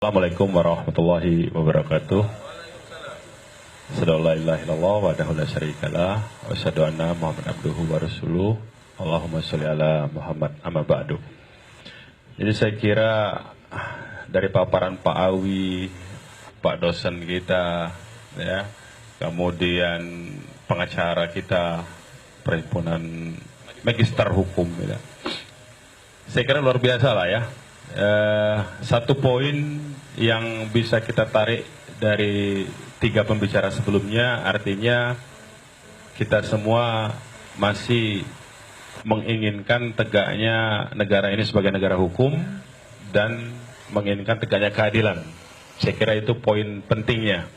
Assalamualaikum warahmatullahi wabarakatuh. Asyhadu an la ilaha illallah wahdahu la syarikalah wa asyhadu anna Muhammadan abduhu wa rasuluh. Allahumma sholli ala Muhammad amma ba'du. Jadi saya kira dari paparan Pak Awi, Pak dosen kita, ya, kemudian pengacara kita, perhimpunan magister hukum, ya. Saya kira luar biasa lah ya. Satu poin yang bisa kita tarik dari tiga pembicara sebelumnya, artinya kita semua masih menginginkan tegaknya negara ini sebagai negara hukum dan menginginkan tegaknya keadilan. Saya kira itu poin pentingnya,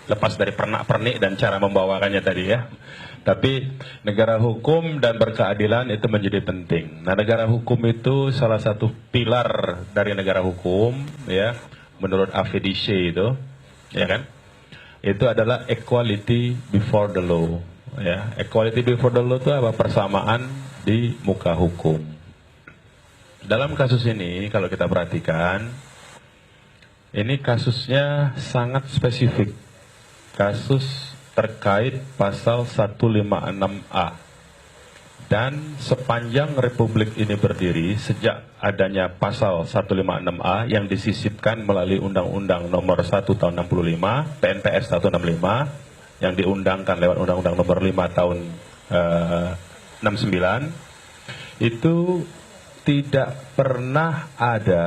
lepas dari pernak-pernik dan cara membawakannya tadi ya. Tapi negara hukum dan berkeadilan itu menjadi penting. Nah, negara hukum itu salah satu pilar dari negara hukum, ya, menurut AFDC itu, ya kan? Itu adalah equality before the law, ya. Equality before the law itu apa? Persamaan di muka hukum. Dalam kasus ini, kalau kita perhatikan, ini kasusnya sangat spesifik. Kasus terkait pasal 156A. Dan sepanjang Republik ini berdiri, sejak adanya pasal 156A yang disisipkan melalui Undang-Undang Nomor 1 Tahun 65, PNPS 165, yang diundangkan lewat Undang-Undang Nomor 5 Tahun 69, itu tidak pernah ada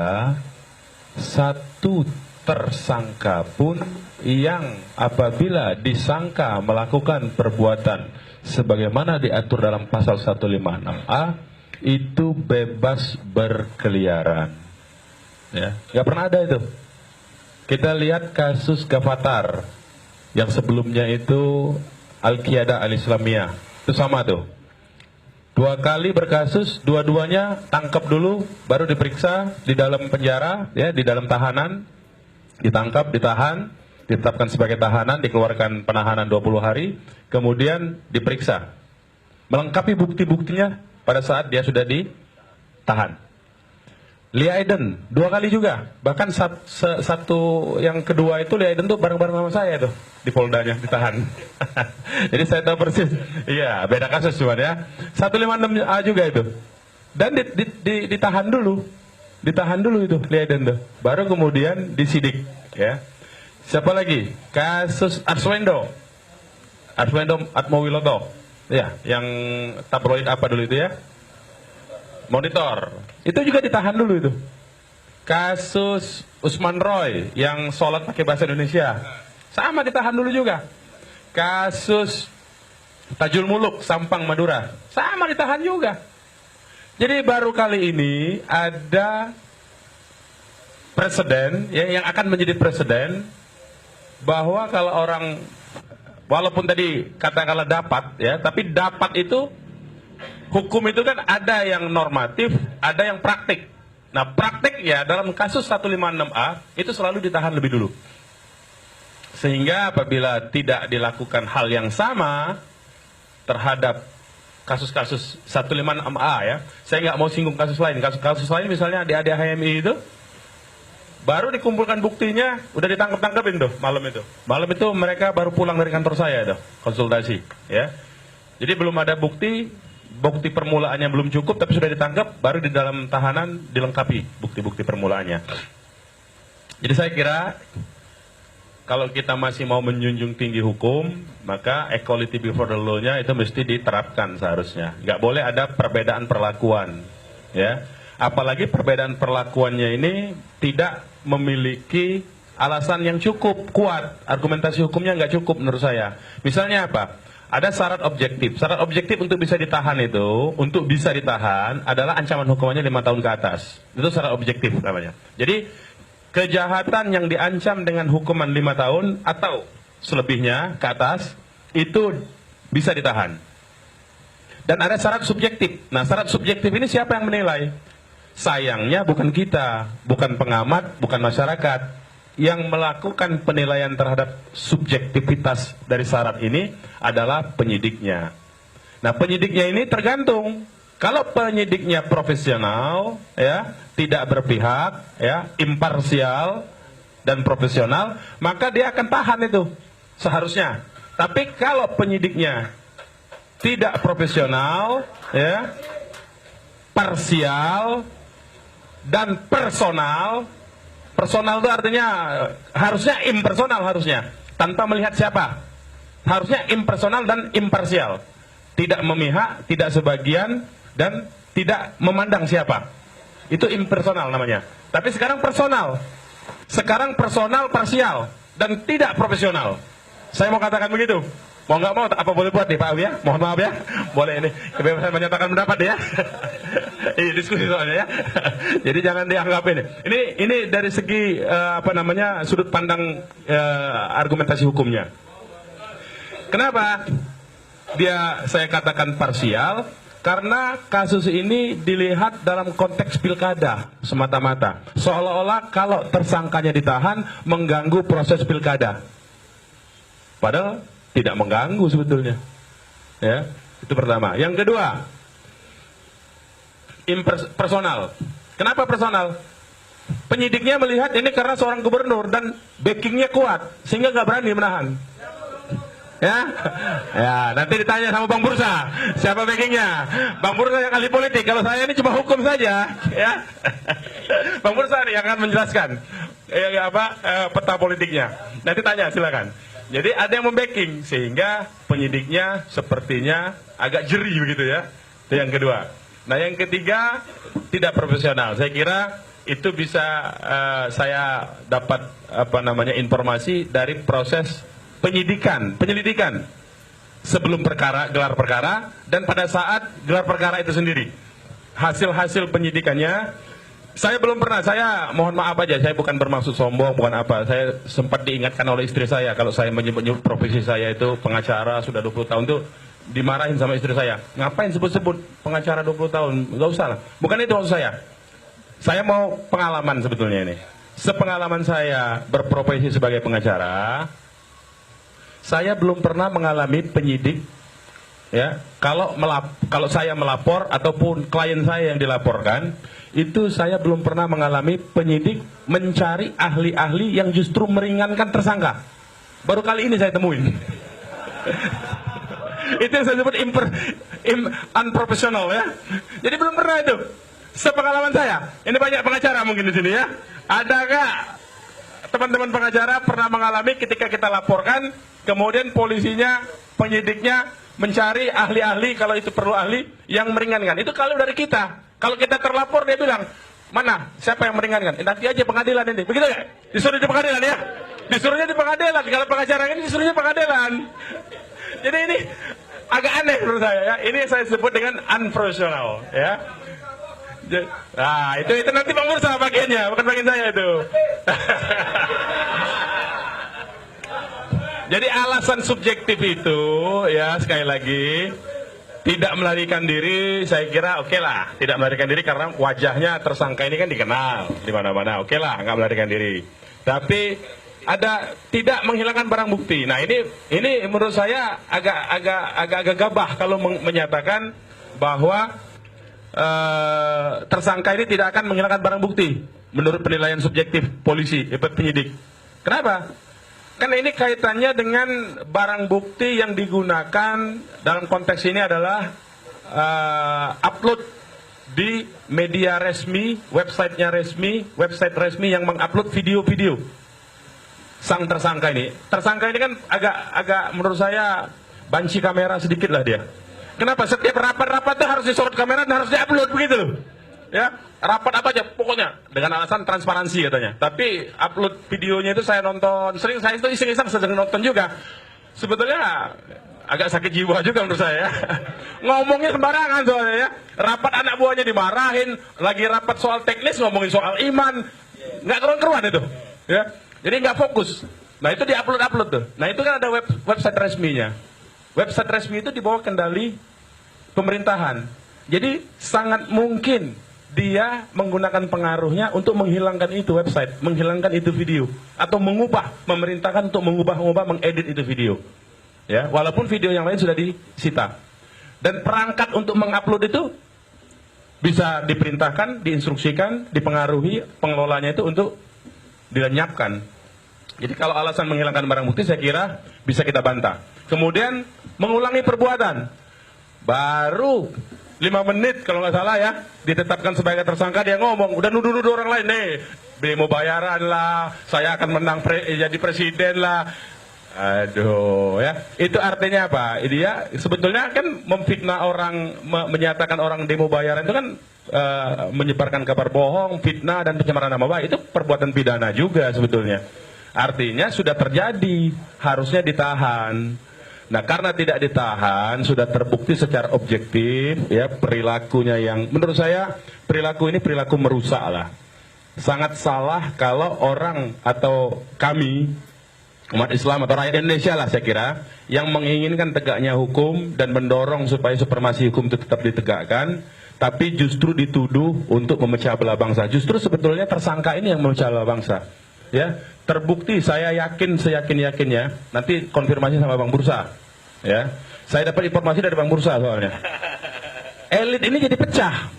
satu tersangka pun yang apabila disangka melakukan perbuatan sebagaimana diatur dalam pasal 156A itu bebas berkeliaran, ya, nggak pernah ada itu. Kita lihat kasus Gavatar yang sebelumnya itu Al-Qiyadah Al-Islamiyah, itu sama tuh, 2 kali berkasus, dua-duanya tangkap dulu baru diperiksa di dalam penjara, ya, di dalam tahanan, ditangkap, ditahan, ditetapkan sebagai tahanan, dikeluarkan penahanan 20 hari, kemudian diperiksa, melengkapi bukti-buktinya pada saat dia sudah ditahan. Lee Aiden 2 kali juga, bahkan satu yang kedua itu Lee Aiden tuh bareng-bareng sama saya tuh di poldanya ditahan. Jadi saya tahu persis, iya, beda kasus cuman ya. 156A juga itu, dan ditahan dulu itu Lee Aiden tuh, baru kemudian disidik, ya. Siapa lagi? Kasus Arswendo Atmowiloto, ya, yang tabloid apa dulu itu ya, Monitor, itu juga ditahan dulu itu. Kasus Usman Roy yang sholat pakai bahasa Indonesia, sama ditahan dulu juga. Kasus Tajul Muluk Sampang Madura, sama ditahan juga. Jadi baru kali ini ada presiden, ya, yang akan menjadi presiden, bahwa kalau orang, walaupun tadi katakanlah dapat, ya, tapi dapat itu, hukum itu kan ada yang normatif, ada yang praktik. Nah, praktik ya dalam kasus 156A itu selalu ditahan lebih dulu. Sehingga apabila tidak dilakukan hal yang sama terhadap kasus-kasus 156A, ya, saya nggak mau singgung kasus lain. Kasus lain misalnya di adik HMI itu, baru dikumpulkan buktinya, udah ditangkap-tangkapin tuh malam itu. Malam itu mereka baru pulang dari kantor saya tuh, konsultasi, ya. Jadi belum ada bukti permulaannya belum cukup, tapi sudah ditangkap, baru di dalam tahanan dilengkapi bukti-bukti permulaannya. Jadi saya kira kalau kita masih mau menjunjung tinggi hukum, maka equality before the law-nya itu mesti diterapkan seharusnya. Nggak boleh ada perbedaan perlakuan, ya. Apalagi perbedaan perlakuannya ini tidak memiliki alasan yang cukup kuat, argumentasi hukumnya nggak cukup menurut saya. Misalnya apa? Ada syarat objektif. Syarat objektif untuk bisa ditahan itu, untuk bisa ditahan adalah ancaman hukumannya 5 tahun ke atas. Itu syarat objektif namanya. Jadi kejahatan yang diancam dengan hukuman 5 tahun atau selebihnya ke atas itu bisa ditahan. Dan ada syarat subjektif. Nah, syarat subjektif ini siapa yang menilai? Sayangnya bukan kita, bukan pengamat, bukan masyarakat. Yang melakukan penilaian terhadap subjektivitas dari syarat ini adalah penyidiknya. Nah, penyidiknya ini tergantung Kalau penyidiknya profesional, ya, tidak berpihak, ya, imparsial dan profesional, maka dia akan tahan itu seharusnya. Tapi kalau penyidiknya tidak profesional, ya, parsial dan personal itu artinya harusnya impersonal, harusnya tanpa melihat siapa, harusnya impersonal dan imparsial, tidak memihak, tidak sebagian, dan tidak memandang siapa. Itu impersonal namanya. Tapi sekarang personal, parsial dan tidak profesional. Saya mau katakan begitu. Mau nggak mau, apa boleh buat nih Pak Awi ya? Mohon maaf ya. Boleh ini. Kebebasan menyatakan pendapat ya. Ini diskusi soalnya ya. Jadi jangan dianggap ini. Ini dari segi sudut pandang argumentasi hukumnya. Kenapa saya katakan parsial? Karena kasus ini dilihat dalam konteks pilkada semata-mata. Seolah-olah kalau tersangkanya ditahan mengganggu proses pilkada. Padahal tidak mengganggu sebetulnya. Ya, itu pertama. Yang kedua, impersonal. Kenapa personal? Penyidiknya melihat ini karena seorang gubernur dan backingnya kuat, sehingga nggak berani menahan. Ya, nanti ditanya sama Bang Bursa, siapa backingnya? Bang Bursa yang ahli politik. Kalau saya ini cuma hukum saja, ya. Bang Bursa nih yang akan menjelaskan peta politiknya. Nanti tanya, silakan. Jadi ada yang membacking sehingga penyidiknya sepertinya agak jeri begitu ya. Itu yang kedua. Nah, yang ketiga, tidak profesional. Saya kira itu bisa saya dapat informasi dari proses penyelidikan sebelum gelar perkara dan pada saat gelar perkara itu sendiri. Hasil penyidikannya saya belum pernah, saya mohon maaf aja, saya bukan bermaksud sombong, bukan apa. Saya sempat diingatkan oleh istri saya kalau saya menyebut profesi saya itu pengacara sudah 20 tahun tuh dimarahin sama istri saya. Ngapain sebut-sebut pengacara 20 tahun? Enggak usah lah. Bukan itu maksud saya. Saya mau pengalaman sebetulnya ini. Sepengalaman saya berprofesi sebagai pengacara, saya belum pernah mengalami penyidik, ya, kalau saya melapor ataupun klien saya yang dilaporkan, itu saya belum pernah mengalami penyidik mencari ahli-ahli yang justru meringankan tersangka. Baru kali ini saya temuin. Itu yang saya sebut unprofessional ya. Jadi belum pernah itu. Sepengalaman saya, ini banyak pengacara mungkin di sini ya. Adakah teman-teman pengacara pernah mengalami ketika kita laporkan, kemudian polisinya, penyidiknya mencari ahli-ahli, kalau itu perlu ahli, yang meringankan? Itu kalau dari kita. Kalau kita terlapor, dia bilang, mana? Siapa yang meringankan? Nanti aja pengadilan ini. Begitu ya? Disuruh di pengadilan ya? Disuruhnya di pengadilan. Kalau pengacara ini disuruhnya pengadilan. Jadi ini agak aneh menurut saya ya. Ini saya sebut dengan unprofessional ya. Nah, itu nanti Bang Bursa bagiannya, bukan bagian saya itu. Jadi alasan subjektif itu ya, sekali lagi, tidak melarikan diri, saya kira oke lah. Tidak melarikan diri karena wajahnya tersangka ini kan dikenal di mana-mana. Oke lah, nggak melarikan diri. Tapi ada tidak menghilangkan barang bukti. Nah, ini menurut saya agak gabah kalau menyatakan bahwa tersangka ini tidak akan menghilangkan barang bukti menurut penilaian subjektif polisi, penyidik. Kenapa? Karena ini kaitannya dengan barang bukti yang digunakan dalam konteks ini adalah upload di media resmi, website resmi yang mengupload video-video sang tersangka ini. Tersangka ini kan agak menurut saya banci kamera sedikit lah dia. Kenapa? Setiap rapat-rapat itu harus disorot kamera dan harus diupload begitu loh. Ya, rapat apa aja pokoknya dengan alasan transparansi katanya. Tapi upload videonya itu saya nonton, saya itu iseng-iseng sedang nonton juga. Sebetulnya agak sakit jiwa juga menurut saya ya. Ngomongnya sembarangan soalnya ya. Rapat anak buahnya dimarahin, lagi rapat soal teknis ngomongin soal iman. Nggak keruan-keruan itu. Ya. Jadi nggak fokus. Nah, itu diupload tuh. Nah, itu kan ada website resminya. Website resmi itu di bawah kendali pemerintahan. Jadi sangat mungkin dia menggunakan pengaruhnya untuk menghilangkan itu website, menghilangkan itu video, atau memerintahkan untuk mengubah, mengedit itu video. Ya, walaupun video yang lain sudah disita. Dan perangkat untuk mengupload itu bisa diperintahkan, diinstruksikan, dipengaruhi pengelolanya itu untuk dilenyapkan. Jadi kalau alasan menghilangkan barang bukti saya kira bisa kita bantah. Kemudian mengulangi perbuatan, baru 5 menit kalau nggak salah ya, ditetapkan sebagai tersangka, dia ngomong, udah nuduh-nuduh orang lain, nih demo bayaran lah, saya akan menang jadi presiden lah. Aduh ya, itu artinya apa? Dia sebetulnya kan memfitnah orang, menyatakan orang demo bayaran itu kan menyebarkan kabar bohong, fitnah dan pencemaran nama baik, itu perbuatan pidana juga sebetulnya. Artinya sudah terjadi, harusnya ditahan. Nah, karena tidak ditahan, sudah terbukti secara objektif ya perilakunya yang menurut saya perilaku ini perilaku merusak lah. Sangat salah kalau orang atau kami umat Islam atau rakyat Indonesia lah saya kira yang menginginkan tegaknya hukum dan mendorong supaya supremasi hukum itu tetap ditegakkan, tapi justru dituduh untuk memecah belah bangsa. Justru sebetulnya tersangka ini yang memecah belah bangsa. Ya, terbukti, saya yakin seyakin-yakinnya, nanti konfirmasi sama Bang Bursa. Ya, saya dapat informasi dari Bang Bursa soalnya. Elit ini jadi pecah.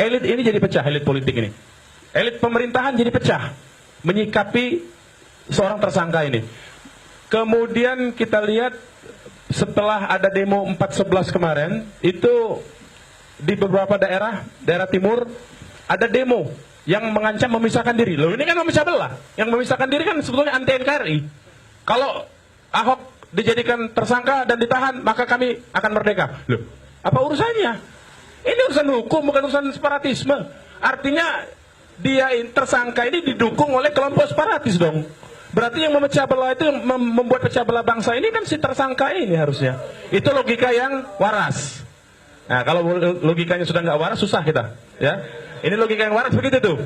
Elit ini jadi pecah, elit politik ini. Elit pemerintahan jadi pecah menyikapi seorang tersangka ini. Kemudian kita lihat setelah ada demo 4/11 kemarin, itu di beberapa daerah timur ada demo yang mengancam memisahkan diri. Loh, ini kan memecah belah. Yang memisahkan diri kan sebetulnya anti NKRI. Kalau Ahok dijadikan tersangka dan ditahan, maka kami akan merdeka. Loh, apa urusannya? Ini urusan hukum, bukan urusan separatisme. Artinya dia tersangka ini didukung oleh kelompok separatis dong. Berarti yang memecah belah itu, yang membuat pecah belah bangsa ini kan si tersangka ini harusnya. Itu logika yang waras. Nah, kalau logikanya sudah nggak waras, susah kita. Ya, ini logika yang waras begitu tuh.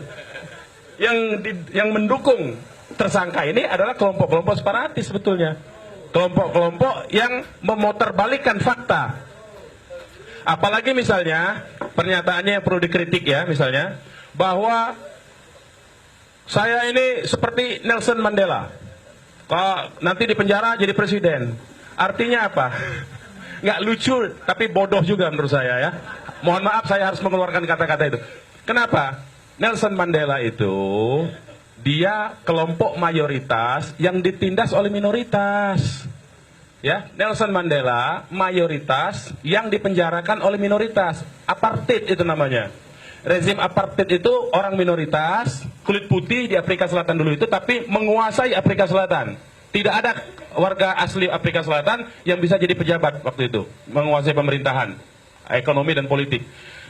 Yang mendukung tersangka ini adalah kelompok-kelompok separatis sebetulnya. Kelompok-kelompok yang memutarbalikkan fakta. Apalagi misalnya pernyataannya yang perlu dikritik ya, misalnya bahwa saya ini seperti Nelson Mandela, kalau nanti di penjara jadi presiden. Artinya apa? Nggak lucu, tapi bodoh juga menurut saya ya. Mohon maaf saya harus mengeluarkan kata-kata itu. Kenapa? Nelson Mandela itu dia kelompok mayoritas yang ditindas oleh minoritas. Ya, Nelson Mandela mayoritas yang dipenjarakan oleh minoritas. Apartheid itu namanya. Rezim apartheid itu orang minoritas, kulit putih di Afrika Selatan dulu itu, tapi menguasai Afrika Selatan. Tidak ada warga asli Afrika Selatan yang bisa jadi pejabat waktu itu, menguasai pemerintahan, ekonomi dan politik.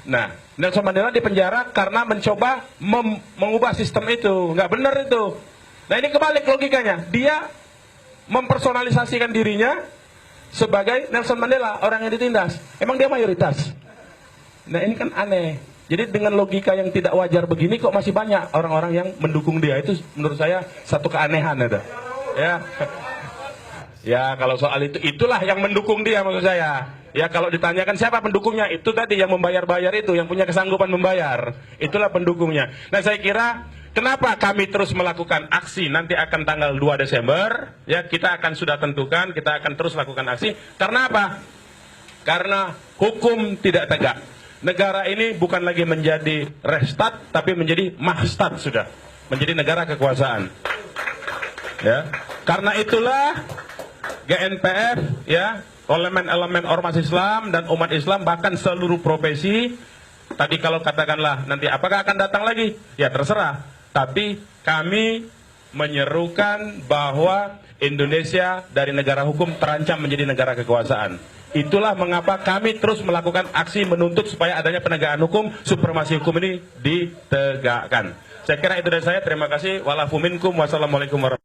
Nah, Nelson Mandela dipenjara karena mencoba mengubah sistem itu. Nggak benar itu. Nah, ini kebalik logikanya. Dia mempersonalisasikan dirinya sebagai Nelson Mandela, orang yang ditindas. Emang dia mayoritas. Nah, ini kan aneh. Jadi dengan logika yang tidak wajar begini kok masih banyak orang-orang yang mendukung dia. Itu menurut saya satu keanehan itu. Ya. Ya, kalau soal itu, itulah yang mendukung dia maksud saya. Ya, kalau ditanyakan siapa pendukungnya, itu tadi yang membayar-bayar itu, yang punya kesanggupan membayar. Itulah pendukungnya. Nah, saya kira kenapa kami terus melakukan aksi nanti akan tanggal 2 Desember, ya kita akan sudah tentukan, kita akan terus lakukan aksi. Karena apa? Karena hukum tidak tegak. Negara ini bukan lagi menjadi restat, tapi menjadi mahstat sudah. Menjadi negara kekuasaan. Ya. Karena itulah GNPF, ya, elemen-elemen ormas Islam dan umat Islam, bahkan seluruh profesi, tadi kalau katakanlah nanti apakah akan datang lagi? Ya terserah. Tapi kami menyerukan bahwa Indonesia dari negara hukum terancam menjadi negara kekuasaan. Itulah mengapa kami terus melakukan aksi menuntut supaya adanya penegakan hukum, supremasi hukum ini ditegakkan. Saya kira itu dari saya. Terima kasih. Walafu minkum. Wassalamualaikum warahmatullahi wabarakatuh.